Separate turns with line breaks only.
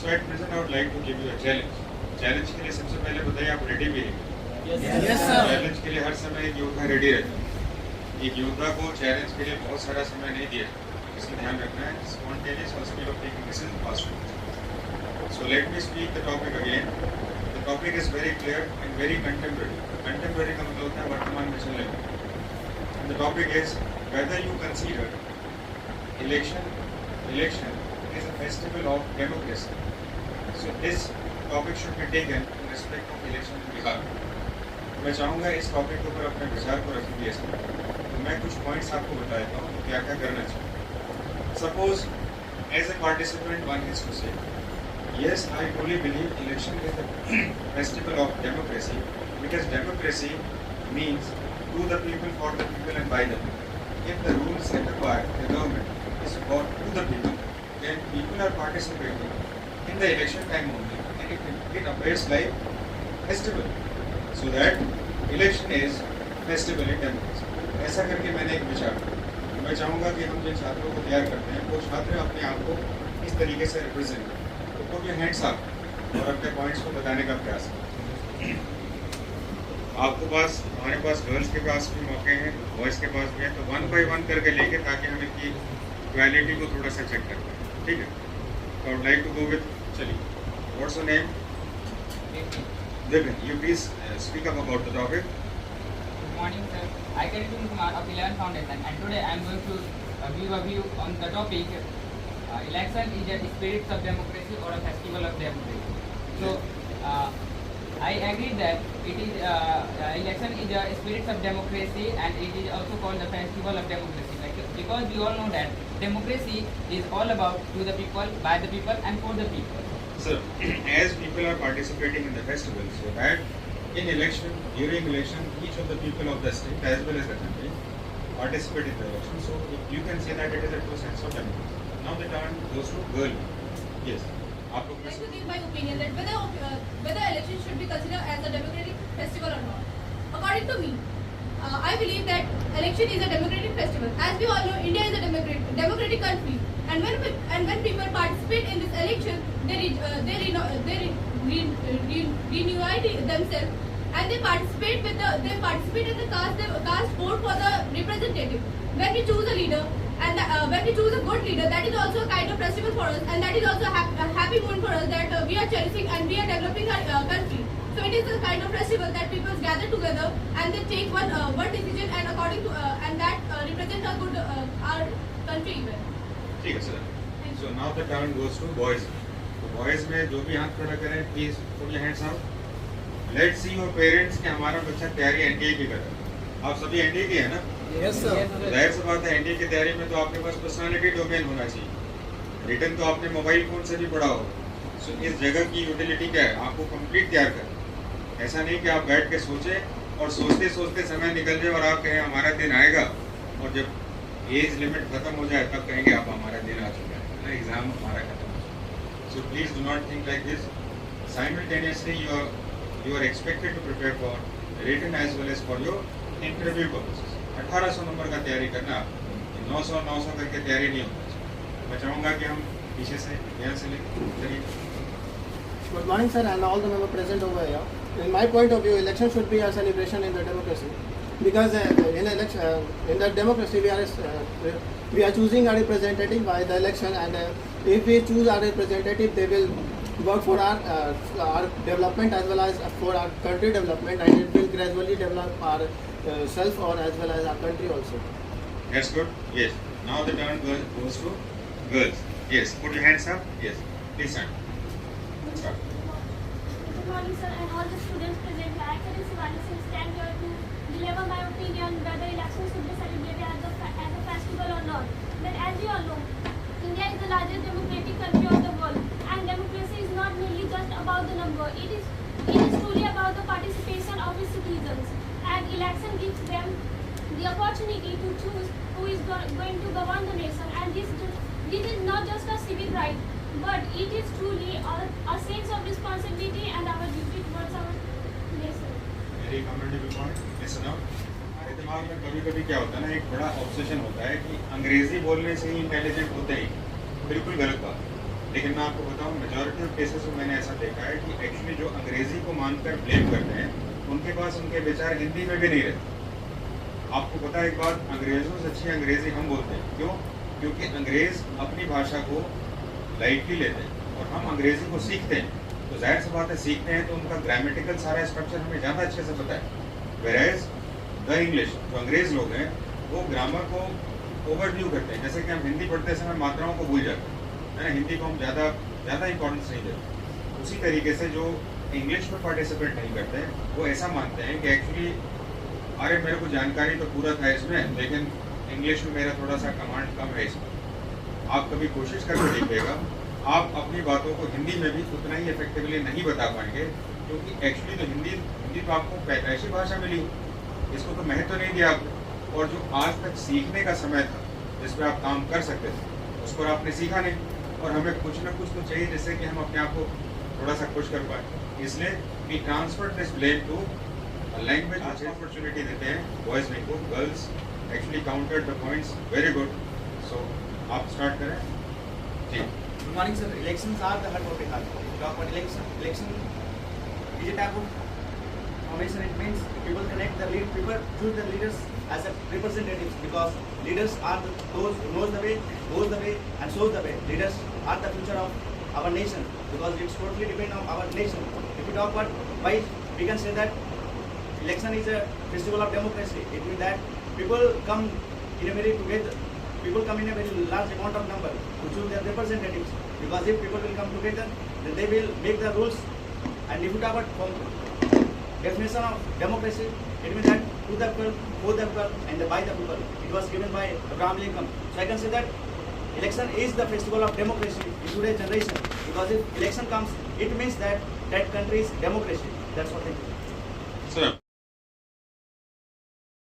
So at present I would like to give you a challenge. Challenge के लिए सबसे पहले बताइए आप रेडी भी हैं?
Yes, sir.
चैलेंज के लिए हर समय एक योद्धा रेडी रहता है। एक योद्धा को चैलेंज के लिए बहुत सारा समय नहीं दिया, इसलिए ध्यान रखना है। Spontaneous or speed of taking decision fast. So let me speak the topic again. The topic is very clear and very contemporary. Contemporary का मतलब होता है वर्तमान में चलने वाला। And the topic is whether you consider election is a festival of democracy. So this topic should be taken in respect of election in Bihar. मैं चाहूँगा इस टॉपिक के ऊपर अपने विचार को रखेंगे इसमें। तो मैं कुछ पॉइंट्स आपको बता देता हूँ क्या क्या करना चाहिए। Suppose as a participant one has to say, yes, I truly believe election is the festival of democracy because democracy means to the people, for the people and by the people. If the rules set by the government is for to the people, then people are participating in the election time only. It appears like festival, so that election is festival in democracy. ऐसा करके मैंने एक विचार किया। मैं चाहूँगा कि हम जिन छात्रों को तैयार करते हैं वो छात्र अपने आप को इस तरीके से रिप्रेजेंट करें। तो put your hands up और अपने पॉइंट्स को बताने का प्रयास करें। आपके पास, हमारे पास गर्ल्स के पास भी मौके हैं, बॉयज़ के पास भी है, तो 1 by 1 करके लेंगे ताकि हम इनकी क्वालिटी को थोड़ा सा चेक कर पाएँ। ठीक है? तो I would like to go with, चलिए, what's your name? Devin, you please speak up about the topic.
Good morning, sir. I am Devin Kumar of 11 Foundation, and today I am going to give a view on the topic election is a spirit of democracy or a festival of democracy. So, I agree that it is election is a spirit of democracy, and it is also called the festival of democracy. Because we all know that democracy is all about to the people, by the people, and for the people.
So, as people are participating in the festival, so that in election, during election, each of the people of the state as well as the country participate in the election. So, you can say that it is a true sense of democracy. Now the turn goes to girl. Yes. आप लोग
I'd like to give my opinion that whether election should be considered as a democratic festival or not. According to me, I believe that election is a democratic festival. As we all know, India is a democratic country, and when people participate in this election, they reunite themselves, and they participate in the cast vote for the representative. When we choose a leader, and when we choose a good leader, that is also a kind of festival for us, and that is also a happy moment for us that we are cherishing and we are developing our country. So it is a kind of festival that people gather together and they take one decision, and according to and that represent a good our country even.
ठीक है sir. So now the turn goes to boys. तो boys में जो भी हाथ खड़ा करें, please put your hands up. Let's see your parents कि हमारा बच्चा तैयारी एनडीए की कर रहा है. आप सभी एनडीए की है ना?
Yes, sir.
जाहिर सी बात है एनडीए की तैयारी में तो आपके पास पर्सनालिटी डोमेन होना चाहिए. रिटर्न तो आपने मोबाइल फोन से भी पढ़ा हो. सो इस जगह की यूटिलिटी क्या है? आपको कंप्लीट तैयार करना. ऐसा नहीं कि आप बैठ के सोचें और सोचते सोचते समय निकल जाए और आप कहें हमारा दिन आएगा, और जब एज लिमिट खत्म हो जाए तब कहेंगे आप हमारा दिन आ चुका है ना, एग्जाम हमारा खत्म हो चुका है. So please do not think like this. Simultaneously you are expected to prepare for written as well as for your interview purposes. 1800 number का तैयारी करना, 900 करके तैयारी नहीं होता. मैं चाहूँगा कि हम पीछे से ध्यान से लें.
Good morning, sir, and all the members present over here. In my point of view, election should be a celebration in the democracy, because in the democracy we are choosing a representative by the election, and if we choose our representative, they will work for our development as well as for our country development, and it will gradually develop our self or as well as our country also.
That's good. Yes. Now the turn goes to girls. Yes. Put your hands up. Yes. Please stand. Start.
Good morning, sir, and all the students present. I can stand here to deliver my opinion whether elections should be celebrated as a festival or not. But as we all know, India is the largest democratic country of the world, and democracy is not merely just about the number. It is truly about the participation of its citizens, and election gives them the opportunity to choose who is going to govern the nation. And this is not just a civic right, but it is truly a sense of responsibility and our duty towards our nation.
Very commendable point. Listen up. हमारे दिमाग में कभी-कभी क्या होता है ना, एक बड़ा ऑब्सेशन होता है कि अंग्रेजी बोलने से ही इंटेलिजेंट होते हैं. बिल्कुल गलत बात. लेकिन मैं आपको बताऊं मेजॉरिटी ऑफ केसेस में मैंने ऐसा देखा है कि एक्चुअली जो अंग्रेजी को मानकर ब्लेम करते हैं उनके पास उनके विचार हिंदी में भी नहीं रहते। आपको पता है एक बात, अंग्रेज़ों से अच्छी अंग्रेज़ी हम बोलते हैं। क्यों? क्योंकि अंग्रेज़ अपनी भाषा को लाइटली लेते हैं और हम अंग्रेज़ी को सीखते हैं, तो जाहिर सी बात है सीखते हैं तो उनका ग्रामेटिकल सारा स्ट्रक्चर हमें ज़्यादा अच्छे से पता है। वेराइज द इंग्लिश जो अंग्रेज़ लोग हैं वो ग्रामर को ओवरव्यू करते हैं, जैसे कि हम हिंदी पढ़ते समय मात्राओं को भूल जाते हैं, है ना, हिंदी को हम ज़्यादा इंपॉर्टेंस नहीं देते। उसी तरीके से जो इंग्लिश में पार्टिसिपेट नहीं करते वो ऐसा मानते हैं कि एक्चुअली अरे मेरे को जानकारी तो पूरा था इसमें, लेकिन इंग्लिश में मेरा थोड़ा सा कमांड कम है इसमें। आप कभी कोशिश करके देखिएगा, आप अपनी बातों को हिंदी में भी उतना ही इफेक्टिवली नहीं बता पाएंगे, क्योंकि एक्चुअली तो हिंदी तो आपको पैदाइशी भाषा मिली, इसको तो महत्व नहीं दिया आपने। और जो आज तक सीखने का समय था जिस पर आप काम कर सकते थे उस पर आपने सीखा नहीं। और हमें कुछ ना कुछ तो चाहिए जिससे कि हम अपने आप को थोड़ा सा खुश कर पाए। इसलिए we transfer this blame to language. अच्छी अपॉर्चुनिटी देते हैं बॉयज़ नहीं को, girls actually counted the points very good. So आप स्टार्ट करें जी।
Good morning, sir. Elections are the heart of the heart. Talk about election is a type of formation. It means people connect the lead, people choose the leaders as a representatives, because leaders are those who knows the way, goes the way, and shows the way. Leaders are the future of our nation, because it's totally depend on our nation. If we talk about why, we can say that election is a festival of democracy. It means that people come in a very together. People come in a very large amount of number to choose their representatives, because if people will come together, then they will make the rules. And if you talk about from definition of democracy, it means that to the people, for the people, and by the people. It was given by Abraham Lincoln. So I can say that election is the festival of democracy in today's generation, because if election comes, it means that that country is democracy. That's what I think.
Sir.